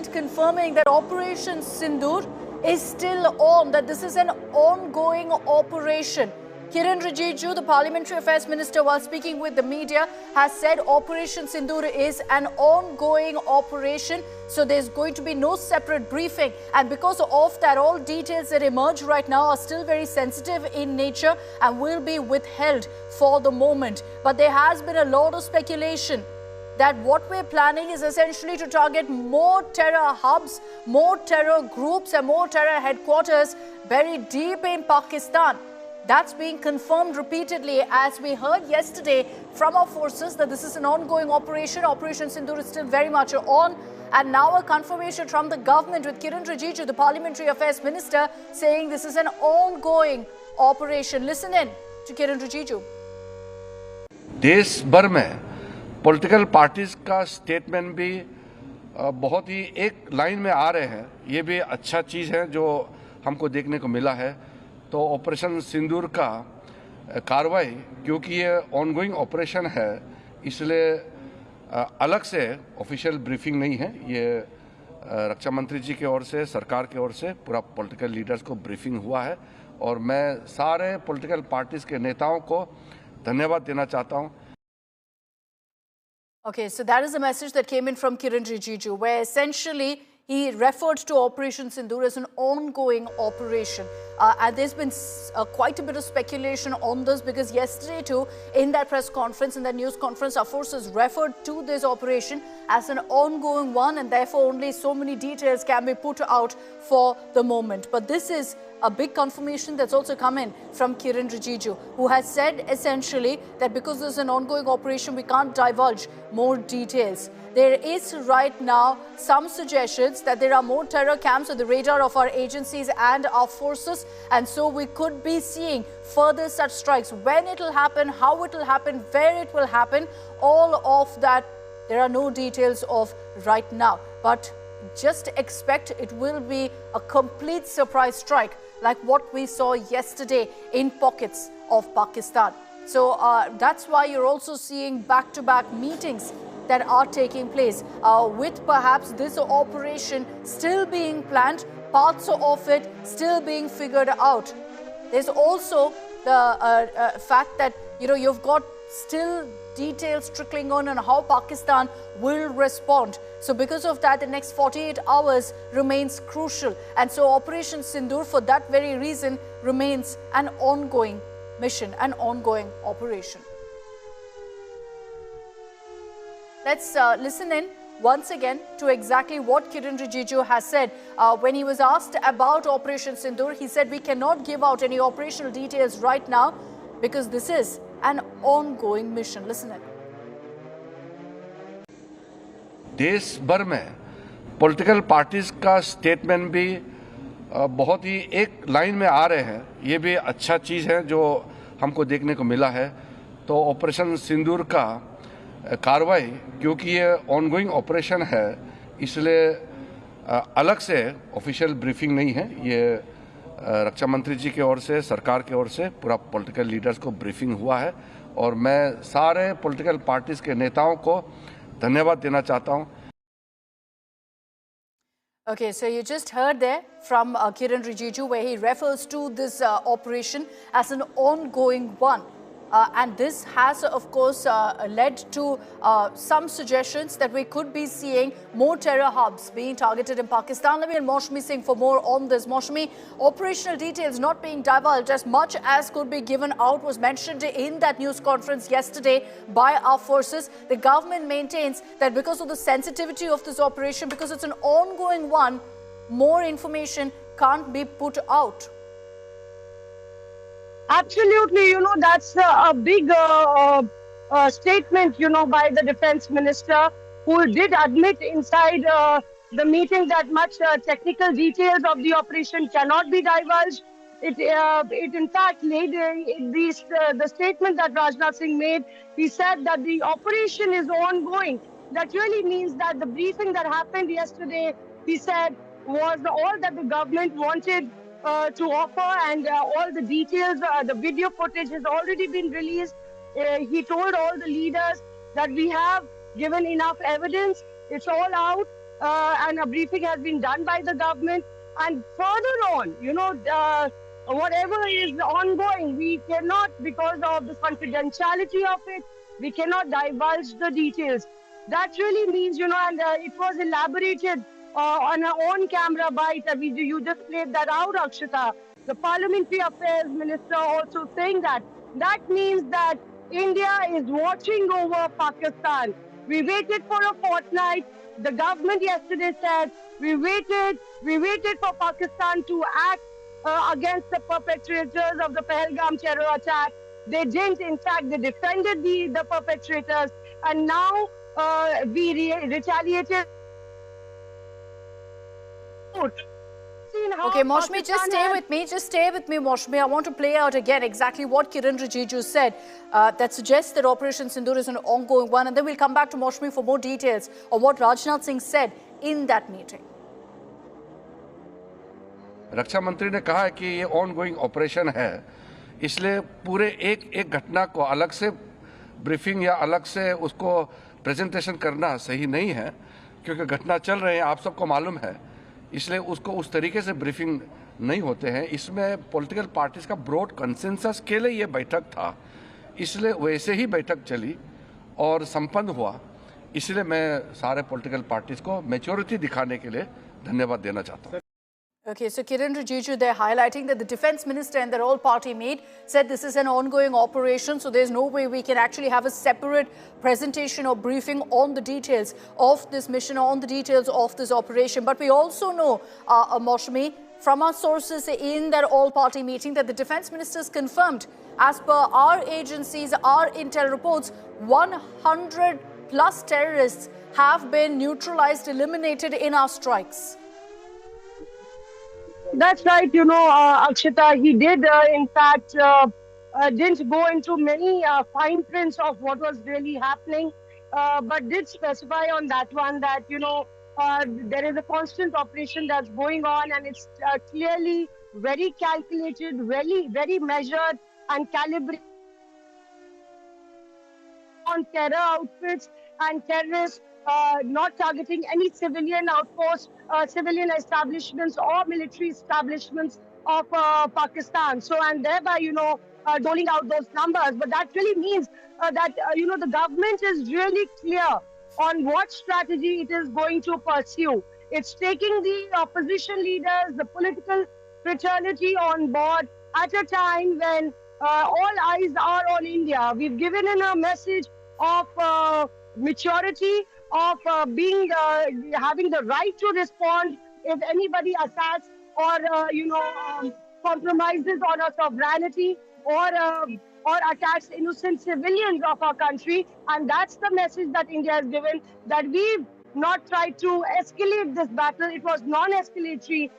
government confirming that Operation Sindoor is still on, that this is an ongoing operation. Kiren Rijiju, the Parliamentary Affairs Minister, while speaking with the media, has said Operation Sindoor is an ongoing operation. So there's going to be no separate briefing. And because of that, all details that emerge right now are still very sensitive in nature and will be withheld for the moment. But there has been a lot of speculation that what we're planning is essentially to target more terror hubs, more terror groups and more terror headquarters buried deep in Pakistan. That's being confirmed repeatedly, as we heard yesterday from our forces, that this is an ongoing operation. Operation Sindoor is still very much on. And now a confirmation from the government with Kiren Rijiju, the Parliamentary Affairs Minister, saying this is an ongoing operation. Listen in to Kiren Rijiju. देश भर में political parties का statement भी बहुत ही एक line में आ रहे हैं। ये भी अच्छा चीज़ है जो हमको देखने को मिला है। तो ऑपरेशन सिंदूर का कार्रवाई, क्योंकि ये ऑनगोइंग ऑपरेशन है, इसलिए अलग से ऑफिशियल ब्रीफिंग नहीं है। ये रक्षा मंत्री जी की ओर से, सरकार की ओर से पूरा पॉलिटिकल लीडर्स को ब्रीफिंग हुआ है और मैं सारे पॉलिटिकल पार्टीज के नेताओं को धन्यवाद देना चाहता हूँ। Okay, so that is the message that came in from Kiren Rijiju, where essentially he referred to Operation Sindoor as an ongoing operation. And there's been quite a bit of speculation on this, because yesterday too, in that press conference, in that news conference, our forces referred to this operation as an ongoing one, and therefore only so many details can be put out for the moment. But this is a big confirmation that's also come in from Kiren Rijiju, who has said essentially that because this is an ongoing operation, we can't divulge more details. There is right now some suggestions that there are more terror camps on the radar of our agencies and our forces, and so we could be seeing further such strikes. When it will happen, how it will happen, where it will happen, all of that there are no details of right now. But just expect it will be a complete surprise strike like what we saw yesterday in pockets of Pakistan. So that's why you're also seeing back-to-back meetings that are taking place, with perhaps this operation still being planned, parts of it still being figured out. There's also the fact that, you've got still details trickling on how Pakistan will respond. So because of that, the next 48 hours remains crucial. And so Operation Sindoor, for that very reason, remains an ongoing mission, an ongoing operation. Let's listen in once again to exactly what Kiren Rijiju has said. When he was asked about Operation Sindoor, he said we cannot give out any operational details right now because this is an ongoing mission. Listen in. देश भर में political parties का statement भी बहुत ही एक line में आ रहे हैं। ये भी अच्छा चीज़ है जो हमको देखने को मिला है। तो ऑपरेशन सिंदूर का कार्रवाई, क्योंकि ये ऑनगोइंग ऑपरेशन है, इसलिए अलग से ऑफिशियल ब्रीफिंग नहीं है। ये रक्षा मंत्री जी की ओर से, सरकार की ओर से पूरा पॉलिटिकल लीडर्स को ब्रीफिंग हुआ है और मैं सारे पॉलिटिकल पार्टीज के नेताओं को धन्यवाद देना चाहता हूं। Okay, so you just heard there from Kiren Rijiju, where he refers to this operation as an ongoing one. And this has, of course, led to some suggestions that we could be seeing more terror hubs being targeted in Pakistan. Let me and Maushmi Singh for more on this. Maushmi, operational details not being divulged as much as could be given out was mentioned in that news conference yesterday by our forces. The government maintains that because of the sensitivity of this operation, because it's an ongoing one, more information can't be put out. Absolutely, that's a big statement, by the defense minister, who did admit inside the meeting that much technical details of the operation cannot be divulged. It in fact made the statement that Rajnath Singh made. He said that the operation is ongoing. That really means that the briefing that happened yesterday, he said, was all that the government wanted to offer, and all the details, the video footage has already been released. He told all the leaders that we have given enough evidence. It's all out. and a briefing has been done by the government. And further on, whatever is ongoing, we cannot, because of the confidentiality of it, we cannot divulge the details. That really means, and it was elaborated on our own camera bite. You just played that out, Akshita. The Parliamentary Affairs Minister also saying that. That means that India is watching over Pakistan. We waited for a fortnight. The government yesterday said we waited for Pakistan to act against the perpetrators of the Pahalgam terror attack. They didn't. In fact, they defended the perpetrators, and now we retaliated. Okay, Moushami, just stay with me. Just stay with me, Moushami. I want to play out again exactly what Kiren Rijiju said that suggests that Operation Sindoor is an ongoing one. And then we'll come back to Moushami for more details on what Rajnath Singh said in that meeting. रक्षा मंत्री ने कहा है कि ये ongoing operation है, इसलिए पूरे एक घटना को अलग से ब्रीफिंग या अलग से उसको प्रेजेंटेशन करना सही नहीं है, क्योंकि घटना चल रहे हैं, आप सबको मालूम है, इसलिए उसको उस तरीके से ब्रीफिंग नहीं होते हैं. इसमें पॉलिटिकल पार्टीज का ब्रॉड कंसेंसस के लिए ये बैठक था, इसलिए वैसे ही बैठक चली और संपन्न हुआ. इसलिए मैं सारे पॉलिटिकल पार्टीज को मैच्योरिटी दिखाने के लिए धन्यवाद देना चाहता हूँ. Okay, so Kiren Rijiju, they're highlighting that the defense minister and their all-party meet said this is an ongoing operation, so there's no way we can actually have a separate presentation or briefing on the details of this mission, on the details of this operation. But we also know, Moushami, from our sources in that all-party meeting that the defense ministers confirmed, as per our agencies, our intel reports, 100 plus terrorists have been neutralized, eliminated in our strikes. That's right, Akshita, he did, in fact, didn't go into many fine prints of what was really happening, but did specify on that one that, there is a constant operation that's going on, and it's clearly very calculated, very measured and calibrated on terror outfits and terrorists, not targeting any civilian outposts, civilian establishments or military establishments of Pakistan. So, and thereby, doling out those numbers. But that really means that, the government is really clear on what strategy it is going to pursue. It's taking the opposition leaders, the political fraternity on board at a time when all eyes are on India. We've given in a message of maturity, of having the right to respond if anybody attacks or compromises on our sovereignty or attacks innocent civilians of our country. And that's the message that India has given, that we've not tried to escalate this battle. It was non-escalatory.